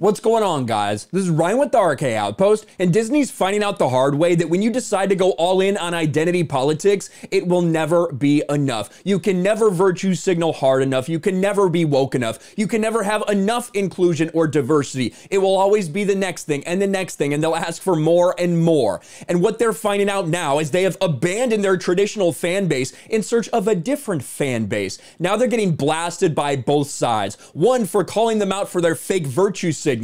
What's going on, guys? This is Ryan with the RK Outpost, and Disney's finding out the hard way that when you decide to go all in on identity politics, it will never be enough. You can never virtue signal hard enough. You can never be woke enough. You can never have enough inclusion or diversity. It will always be the next thing and the next thing, and they'll ask for more and more. And what they're finding out now is they have abandoned their traditional fan base in search of a different fan base. Now they're getting blasted by both sides. One for calling them out for their fake virtue signaling,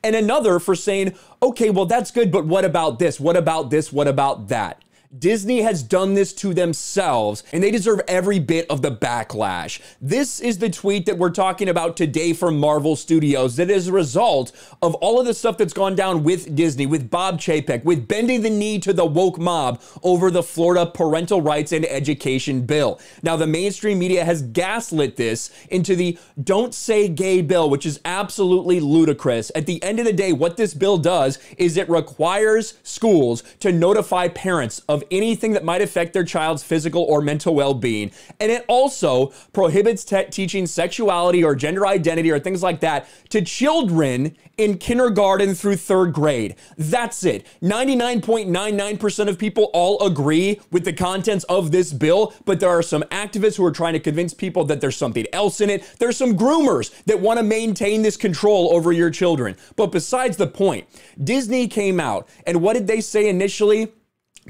and another for saying, okay, well, that's good, but what about this? What about this? What about that? Disney has done this to themselves, and they deserve every bit of the backlash. This is the tweet that we're talking about today from Marvel Studios that is a result of all of the stuff that's gone down with Disney, with Bob Chapek, with bending the knee to the woke mob over the Florida Parental Rights and Education Bill. Now, the mainstream media has gaslit this into the Don't Say Gay bill, which is absolutely ludicrous. At the end of the day, what this bill does is it requires schools to notify parents of anything that might affect their child's physical or mental well-being. And it also prohibits teaching sexuality or gender identity or things like that to children in kindergarten through third grade. That's it. 99.99% of people all agree with the contents of this bill, but there are some activists who are trying to convince people that there's something else in it. There's some groomers that want to maintain this control over your children. But besides the point, Disney came out, and what did they say initially?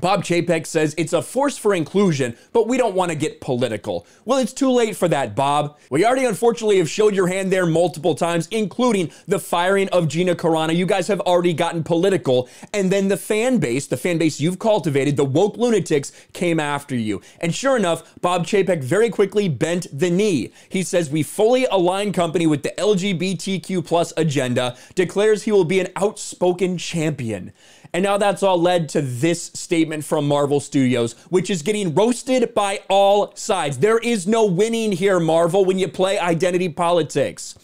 Bob Chapek says it's a force for inclusion, but we don't want to get political. Well, it's too late for that, Bob. We already unfortunately have showed your hand there multiple times, including the firing of Gina Carano. You guys have already gotten political, and then the fan base you've cultivated, the woke lunatics, came after you. And sure enough, Bob Chapek very quickly bent the knee. He says we fully align company with the LGBTQ+ agenda, declares he will be an outspoken champion. And now that's all led to this statement from Marvel Studios, which is getting roasted by all sides. There is no winning here, Marvel, when you play identity politics.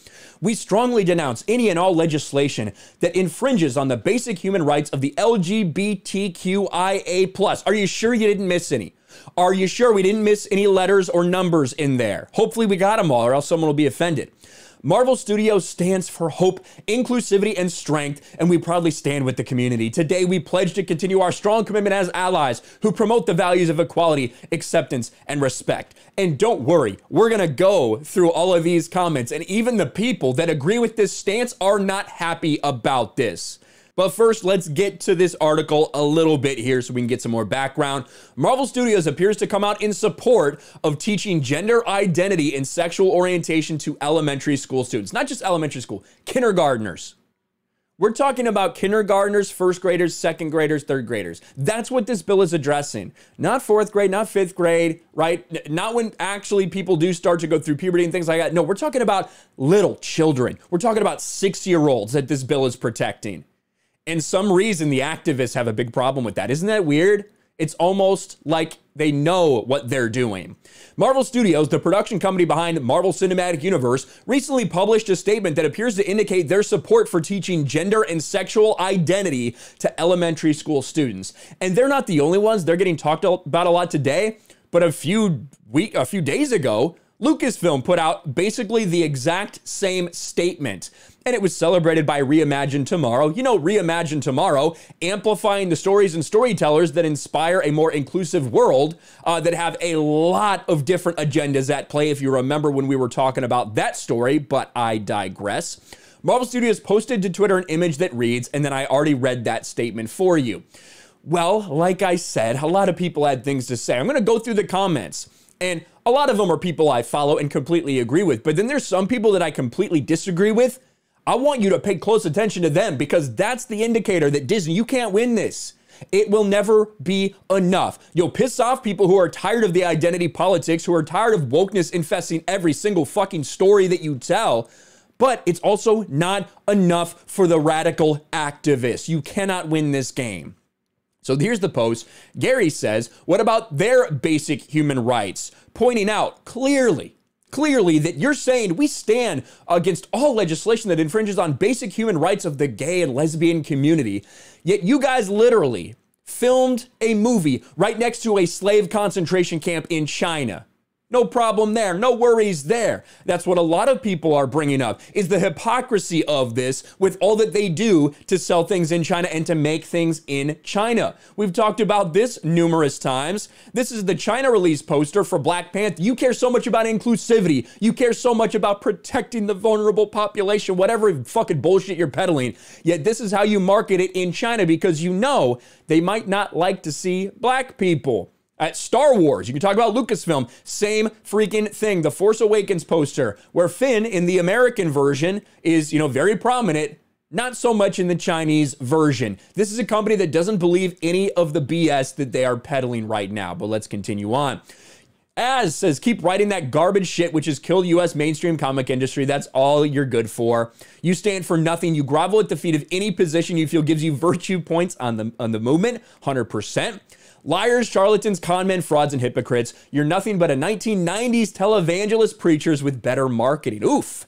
We strongly denounce any and all legislation that infringes on the basic human rights of the LGBTQIA+. Are you sure you didn't miss any? Are you sure we didn't miss any letters or numbers in there? Hopefully we got them all, or else someone will be offended. Marvel Studios stands for hope, inclusivity, and strength, and we proudly stand with the community. Today, we pledge to continue our strong commitment as allies who promote the values of equality, acceptance, and respect. And don't worry, we're gonna go through all of these comments, and even the people that agree with this stance are not happy about this. But first, let's get to this article a little bit here so we can get some more background. Marvel Studios appears to come out in support of teaching gender identity and sexual orientation to elementary school students. Not just elementary school, kindergartners. We're talking about kindergartners, first graders, second graders, third graders. That's what this bill is addressing. Not fourth grade, not fifth grade, right? Not when actually people do start to go through puberty and things like that. No, we're talking about little children. We're talking about 6-year-olds that this bill is protecting. And some reason the activists have a big problem with that. Isn't that weird? It's almost like they know what they're doing. Marvel Studios, the production company behind Marvel Cinematic Universe, recently published a statement that appears to indicate their support for teaching gender and sexual identity to elementary school students. And they're not the only ones. They're getting talked about a lot today, but a few days ago, Lucasfilm put out basically the exact same statement, and it was celebrated by Reimagine Tomorrow. You know, Reimagine Tomorrow, amplifying the stories and storytellers that inspire a more inclusive world that have a lot of different agendas at play, if you remember when we were talking about that story, but I digress. Marvel Studios posted to Twitter an image that reads, and then I already read that statement for you. Well, like I said, a lot of people had things to say. I'm going to go through the comments. And a lot of them are people I follow and completely agree with. But then there's some people that I completely disagree with. I want you to pay close attention to them because that's the indicator that Disney, you can't win this. It will never be enough. You'll piss off people who are tired of the identity politics, who are tired of wokeness infesting every single fucking story that you tell. But it's also not enough for the radical activists. You cannot win this game. So here's the post. Gary says, what about their basic human rights? Pointing out clearly that you're saying we stand against all legislation that infringes on basic human rights of the gay and lesbian community. Yet you guys literally filmed a movie right next to a slave concentration camp in China. No problem there. No worries there. That's what a lot of people are bringing up, is the hypocrisy of this with all that they do to sell things in China and to make things in China. We've talked about this numerous times. This is the China release poster for Black Panther. You care so much about inclusivity. You care so much about protecting the vulnerable population, whatever fucking bullshit you're peddling. Yet this is how you market it in China because you know they might not like to see black people. At Star Wars, you can talk about Lucasfilm, same freaking thing. The Force Awakens poster, where Finn in the American version is, very prominent, not so much in the Chinese version. This is a company that doesn't believe any of the BS that they are peddling right now, but let's continue on. Az says, keep writing that garbage shit, which has killed U.S. mainstream comic industry. That's all you're good for. You stand for nothing. You grovel at the feet of any position you feel gives you virtue points on the movement, 100%. Liars, charlatans, conmen, frauds, and hypocrites. You're nothing but a 1990s televangelist preachers with better marketing. Oof.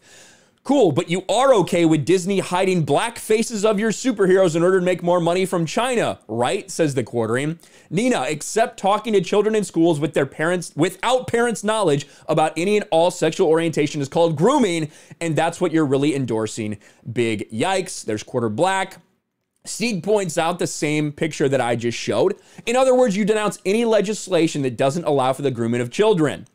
Cool, but you are okay with Disney hiding black faces of your superheroes in order to make more money from China, right? Says the Quartering. Nina, except talking to children in schools with their parents, without parents' knowledge about any and all sexual orientation is called grooming, and that's what you're really endorsing. Big yikes. There's Quarter Black. Seed points out the same picture that I just showed. In other words, you denounce any legislation that doesn't allow for the grooming of children.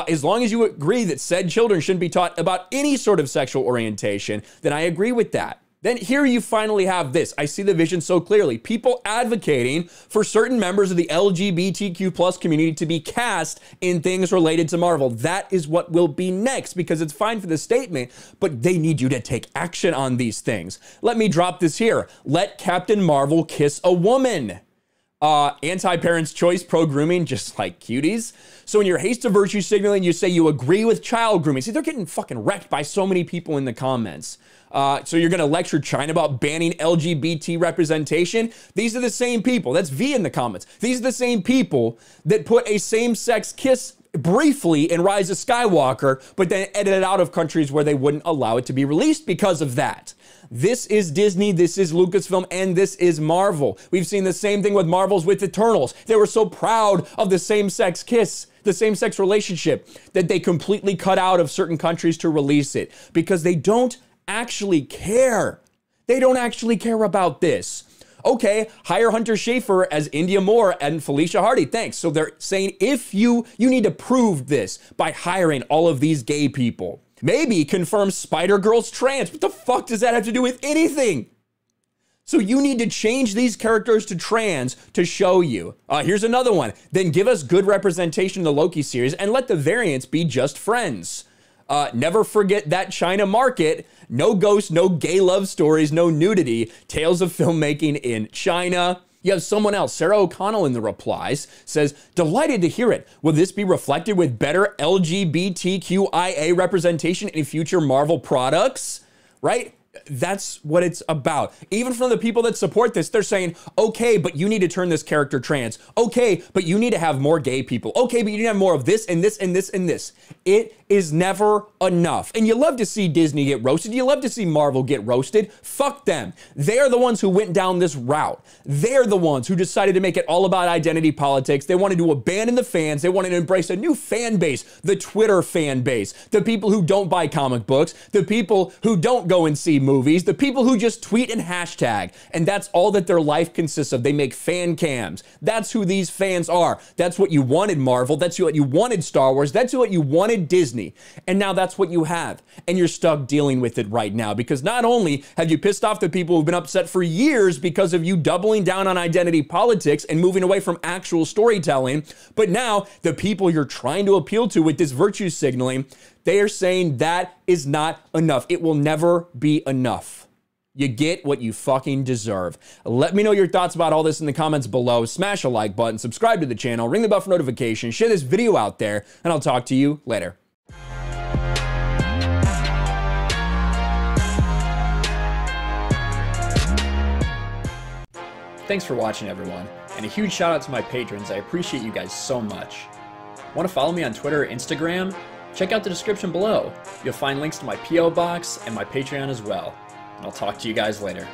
As long as you agree that said children shouldn't be taught about any sort of sexual orientation, then I agree with that. Then here you finally have this. I see the vision so clearly. People advocating for certain members of the LGBTQ plus community to be cast in things related to Marvel. That is what will be next, because it's fine for the statement, but they need you to take action on these things. Let me drop this here. Let Captain Marvel kiss a woman. Anti-parents' choice, pro-grooming, just like cuties. So in your haste of virtue signaling, you say you agree with child grooming. See, they're getting fucking wrecked by so many people in the comments. So you're going to lecture China about banning LGBT representation? These are the same people. That's V in the comments. These are the same people that put a same-sex kiss briefly in Rise of Skywalker, but then edited out of countries where they wouldn't allow it to be released because of that. This is Disney, this is Lucasfilm, and this is Marvel. We've seen the same thing with Marvel's with Eternals. They were so proud of the same-sex kiss, the same-sex relationship, that they completely cut out of certain countries to release it because they don't actually care. They don't actually care about this. Okay, hire Hunter Schafer as India Moore and Felicia Hardy. Thanks. So they're saying if you need to prove this by hiring all of these gay people. Maybe confirm Spider-Girl's trans. What the fuck does that have to do with anything? So you need to change these characters to trans to show you. Here's another one. Then give us good representation in the Loki series and let the variants be just friends. Never forget that China market. No ghosts, no gay love stories, no nudity. Tales of filmmaking in China. You have someone else, Sarah O'Connell in the replies, says, delighted to hear it. Will this be reflected with better LGBTQIA representation in future Marvel products? Right? That's what it's about. Even from the people that support this, they're saying, okay, but you need to turn this character trans. Okay, but you need to have more gay people. Okay, but you need to have more of this and this and this and this. It is never enough. And you love to see Disney get roasted. You love to see Marvel get roasted. Fuck them. They're the ones who went down this route. They're the ones who decided to make it all about identity politics. They wanted to abandon the fans. They wanted to embrace a new fan base, the Twitter fan base, the people who don't buy comic books, the people who don't go and see movies, the people who just tweet and hashtag. And that's all that their life consists of. They make fan cams. That's who these fans are. That's what you wanted, Marvel. That's what you wanted, Star Wars. That's what you wanted, Disney. And now that's what you have. And you're stuck dealing with it right now because not only have you pissed off the people who've been upset for years because of you doubling down on identity politics and moving away from actual storytelling, but now the people you're trying to appeal to with this virtue signaling, they are saying that is not enough. It will never be enough. You get what you fucking deserve. Let me know your thoughts about all this in the comments below. Smash a like button, subscribe to the channel, ring the bell for notifications, share this video out there, and I'll talk to you later. Thanks for watching, everyone, and a huge shout out to my patrons. I appreciate you guys so much. Want to follow me on Twitter or Instagram? Check out the description below. You'll find links to my P.O. box and my Patreon as well. And I'll talk to you guys later.